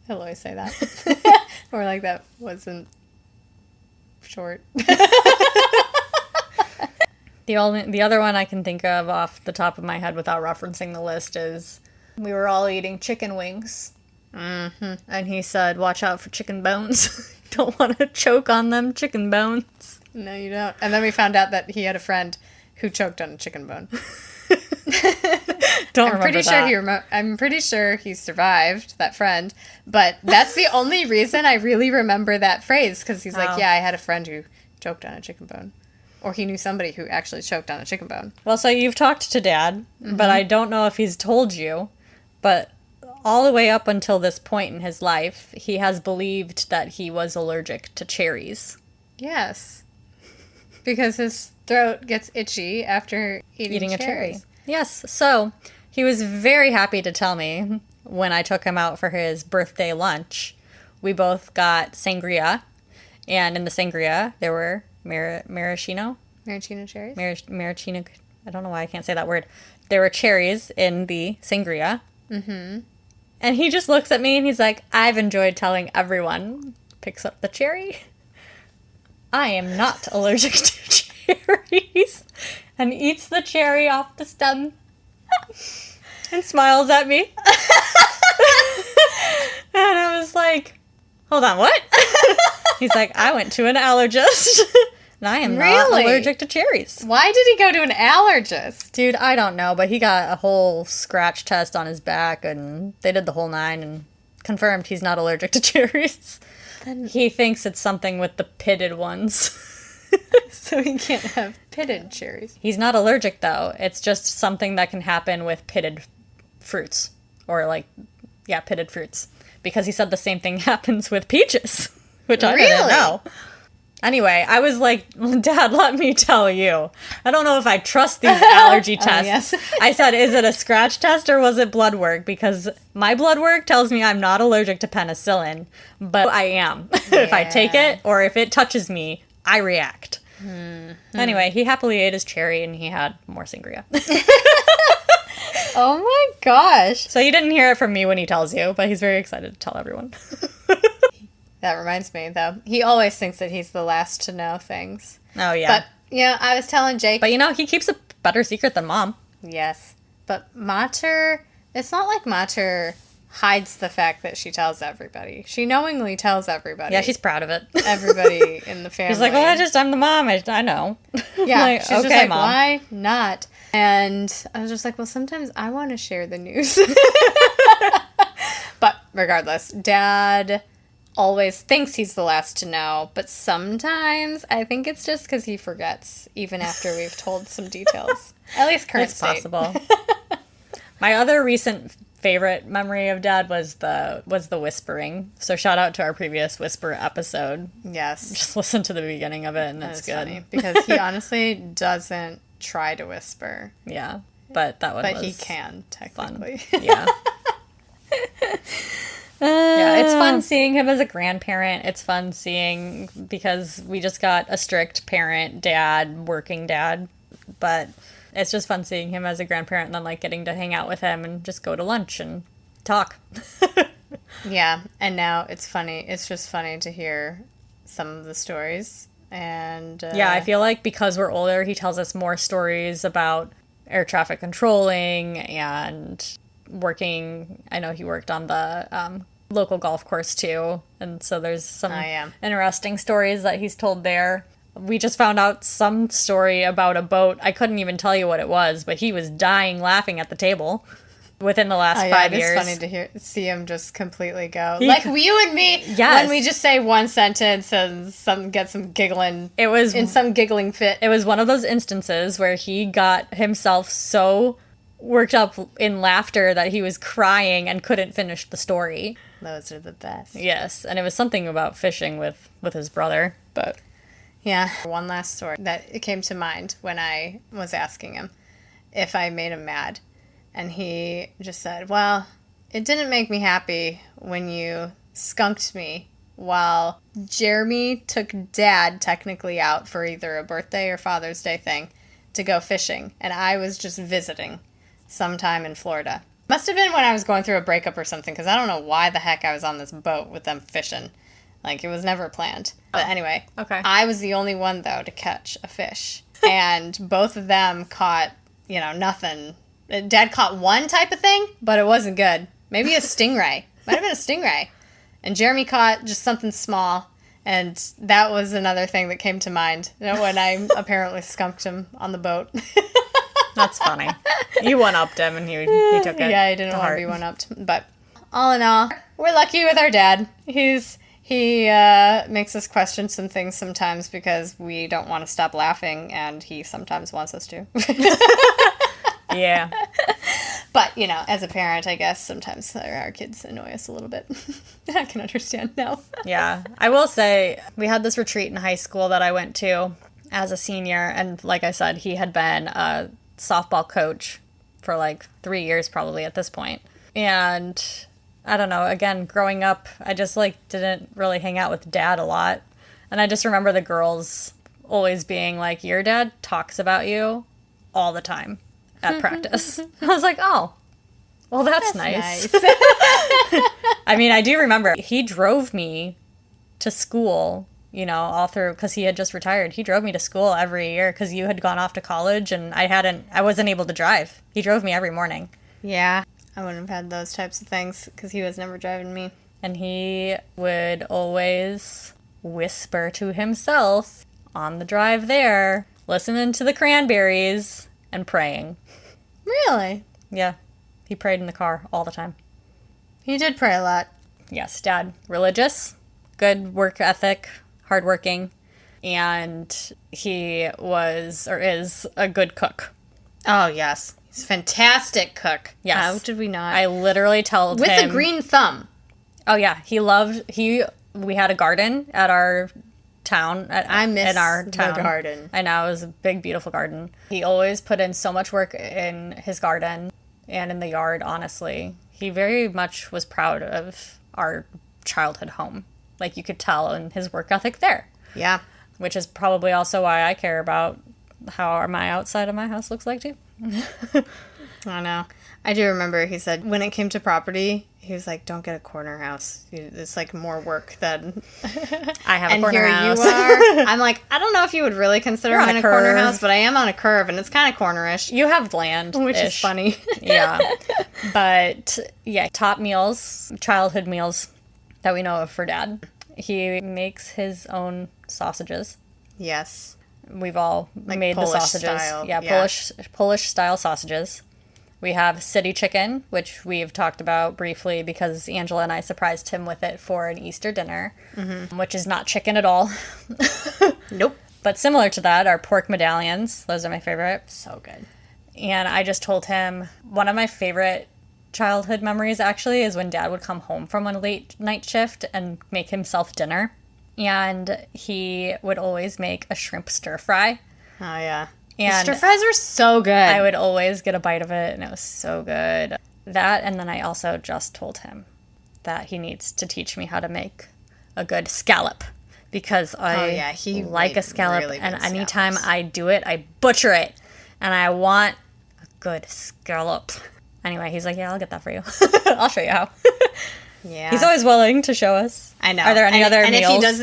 He'll always say that. Or like that wasn't short. The other one I can think of off the top of my head without referencing the list is we were all eating chicken wings. Mm-hmm. And he said, watch out for chicken bones. Don't want to choke on them chicken bones. No, you don't. And then we found out that he had a friend who choked on a chicken bone. I'm pretty sure he survived, that friend. But that's the only reason I really remember that phrase, because he's like, yeah, I had a friend who choked on a chicken bone. Or he knew somebody who actually choked on a chicken bone. Well, so you've talked to Dad, but I don't know if he's told you, but all the way up until this point in his life, he has believed that he was allergic to cherries. Yes. Because his throat gets itchy after eating a cherry. Yes. So he was very happy to tell me when I took him out for his birthday lunch. We both got sangria, and in the sangria there were maraschino cherries? Maraschino. I don't know why I can't say that word. There were cherries in the sangria. Mm-hmm. And he just looks at me and he's like, I've enjoyed telling everyone. Picks up the cherry. I am not allergic to cherries. And eats the cherry off the stem. And smiles at me. And I was like, hold on, what? He's like, I went to an allergist. And I am not allergic to cherries. Why did he go to an allergist? Dude, I don't know, but he got a whole scratch test on his back, and they did the whole 9 and confirmed he's not allergic to cherries. Then he thinks it's something with the pitted ones. So he can't have pitted cherries. He's not allergic, though. It's just something that can happen with pitted fruits. Or, pitted fruits. because he said the same thing happens with peaches, which I Really? didn't know. Anyway, I was like, Dad, let me tell you. I don't know if I trust these allergy tests. Yes. I said, is it a scratch test or was it blood work? Because my blood work tells me I'm not allergic to penicillin, but I am. If I take it or if it touches me, I react. Anyway, he happily ate his cherry and he had more sangria. Oh my gosh. So you didn't hear it from me when he tells you, but he's very excited to tell everyone. That reminds me, though. He always thinks that he's the last to know things. Oh, yeah. But, I was telling Jake... But, he keeps a better secret than Mom. Yes. But Mater... It's not like Mater hides the fact that she tells everybody. She knowingly tells everybody. Yeah, she's proud of it. Everybody in the family. She's like, I'm the mom. I know. Yeah, like, she's just okay, like, Mom. why not? And I was just like, well, sometimes I want to share the news. But regardless, Dad always thinks he's the last to know, but sometimes I think it's just because he forgets, even after we've told some details. At least current It's state. possible. My other recent favorite memory of Dad was the whispering. So shout out to our previous whisper episode. Yes. Just listen to the beginning of it, and That's it's good. funny, because he honestly doesn't try to whisper. Yeah, but that one But was he can, technically. fun. Yeah. Yeah, it's fun seeing him as a grandparent. It's fun seeing, because we just got a strict parent, dad, working dad. But it's just fun seeing him as a grandparent and then, like, getting to hang out with him and just go to lunch and talk. Yeah, and now it's funny. It's just funny to hear some of the stories. And Yeah, I feel like because we're older, he tells us more stories about air traffic controlling and working. I know he worked on the local golf course too, and so there's some interesting stories that he's told there. We just found out some story about a boat. I couldn't even tell you what it was, but he was dying laughing at the table within the last 5 years. It's funny to see him just completely go. Like you and me, Yes. when we just say one sentence and get some giggling. It was in some giggling fit. It was one of those instances where he got himself so worked up in laughter that he was crying and couldn't finish the story. Those are the best. Yes, and it was something about fishing with his brother, but... Yeah. One last story that came to mind when I was asking him if I made him mad. And he just said, well, it didn't make me happy when you skunked me while Jeremy took Dad technically out for either a birthday or Father's Day thing to go fishing. And I was just visiting sometime in Florida. Must have been when I was going through a breakup or something, because I don't know why the heck I was on this boat with them fishing. Like, it was never planned. But anyway, okay. I was the only one, though, to catch a fish. And both of them caught, nothing. Dad caught one type of thing, but it wasn't good. Maybe a stingray. Might have been a stingray. And Jeremy caught just something small. And that was another thing that came to mind when I apparently skunked him on the boat. That's funny. You one-upped him and he took it. Yeah, I didn't want to be one-upped. But all in all, we're lucky with our dad. He makes us question some things sometimes because we don't want to stop laughing, and he sometimes wants us to. Yeah. But, as a parent, I guess sometimes our kids annoy us a little bit. I can understand now. Yeah. I will say, we had this retreat in high school that I went to as a senior, and like I said, he had been a softball coach for like 3 years probably at this point. And I don't know, again, growing up, I just didn't really hang out with Dad a lot. And I just remember the girls always being like, your dad talks about you all the time at practice. I was like, oh, well, that's nice. I mean, I do remember he drove me to school, all through, because he had just retired. He drove me to school every year because you had gone off to college and I wasn't able to drive. He drove me every morning. Yeah, I wouldn't have had those types of things because he was never driving me. And he would always whisper to himself on the drive there, listening to the Cranberries and praying. Really? Yeah. He prayed in the car all the time. He did pray a lot. Yes, Dad. Religious, good work ethic, hardworking, and he was, or is, a good cook. Oh, yes. He's a fantastic cook. Yes. How did we not? I literally told him... With a green thumb. Oh yeah, we had a garden at our town. I miss in our the town. garden. I know, it was a big, beautiful garden. He always put in so much work in his garden and in the yard, honestly. He very much was proud of our childhood home. Like, you could tell in his work ethic there. Yeah. Which is probably also why I care about how my outside of my house looks like, too. I know. I do remember he said when it came to property, he was like, don't get a corner house. It's like more work than... I have a and corner here house. you are. I'm like, I don't know if you would really consider You're on mine a a corner curve. house, but I am on a curve, and it's kind of cornerish. You have land, Which is funny. Yeah. But, yeah, top meals, childhood meals that we know of for Dad. He makes his own sausages. Yes. We've all made Polish the sausages. style, Yeah, yeah. Polish style sausages. We have city chicken, which we've talked about briefly because Angela and I surprised him with it for an Easter dinner, which is not chicken at all. Nope. But similar to that are pork medallions. Those are my favorite. So good. And I just told him one of my favorite childhood memories actually is when Dad would come home from a late night shift and make himself dinner. And he would always make a shrimp stir fry. Oh, yeah. And Stir fries were so good. I would always get a bite of it, and it was so good. That, and then I also just told him that he needs to teach me how to make a good scallop. Because he like made a scallop, really and good anytime scallops. I do it, I butcher it. And I want a good scallop. Anyway, he's like, yeah, I'll get that for you. I'll show you how. Yeah. He's always willing to show us. I know. Are there any other meals?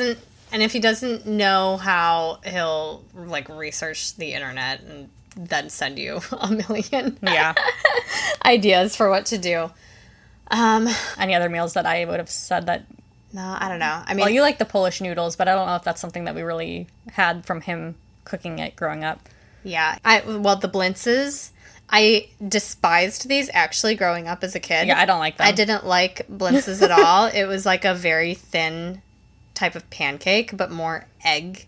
If he doesn't know how, he'll like research the internet and then send you a million Yeah. ideas for what to do. Any other meals that I would have said that... No, I don't know. I mean, Well, you like the Polish noodles, but I don't know if that's something that we really had from him cooking it growing up. yeah. The blintzes, I despised these actually growing up as a kid. Yeah, I don't like them. I didn't like blintzes at all. It was like a very thin type of pancake, but more egg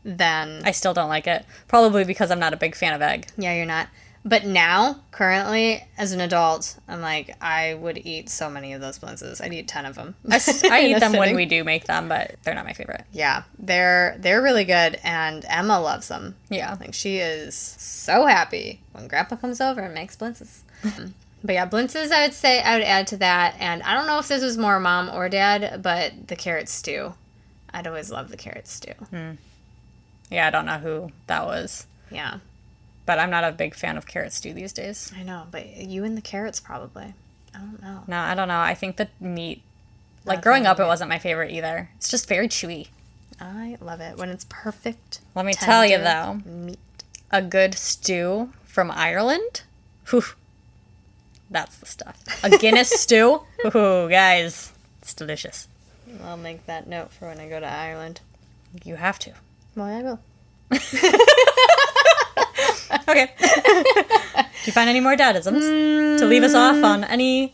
than... I still don't like it. Probably because I'm not a big fan of egg. Yeah, you're not. But now, currently, as an adult, I'm like, I would eat so many of those blintzes. I'd eat 10 of them. I in eat a them when sitting. we do make them, but they're not my favorite. Yeah, they're really good, and Emma loves them. Yeah. Like, she is so happy when Grandpa comes over and makes blintzes. But yeah, blintzes, I would say I would add to that. And I don't know if this was more Mom or Dad, but the carrot stew. I'd always love the carrot stew. Yeah, I don't know who that was. Yeah, But I'm not a big fan of carrot stew these days. I know. But you and the carrots probably. I don't know. No, I don't know. I think the meat... Like, growing up, it wasn't my favorite either. It's just very chewy. I love it when it's perfect. Let me tell you, tender though. meat. A good stew from Ireland? Whew. That's the stuff. A Guinness stew? Ooh, guys. It's delicious. I'll make that note for when I go to Ireland. You have to. Well, I will. Okay. Do you find any more dadisms to leave us off on any...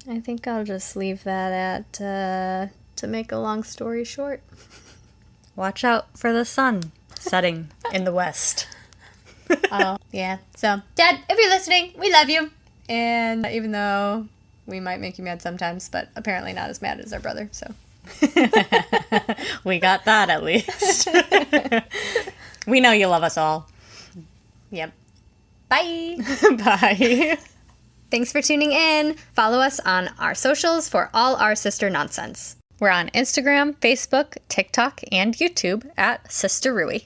I think I'll just leave that at, to make a long story short. Watch out for the sun setting in the west. Oh, yeah. So, Dad, if you're listening, we love you. And even though we might make you mad sometimes, but apparently not as mad as our brother, so. We got that at least. We know you love us all. Yep. Bye. Bye. Thanks for tuning in. Follow us on our socials for all our sister nonsense. We're on Instagram, Facebook, TikTok, and YouTube at Sister Rooy.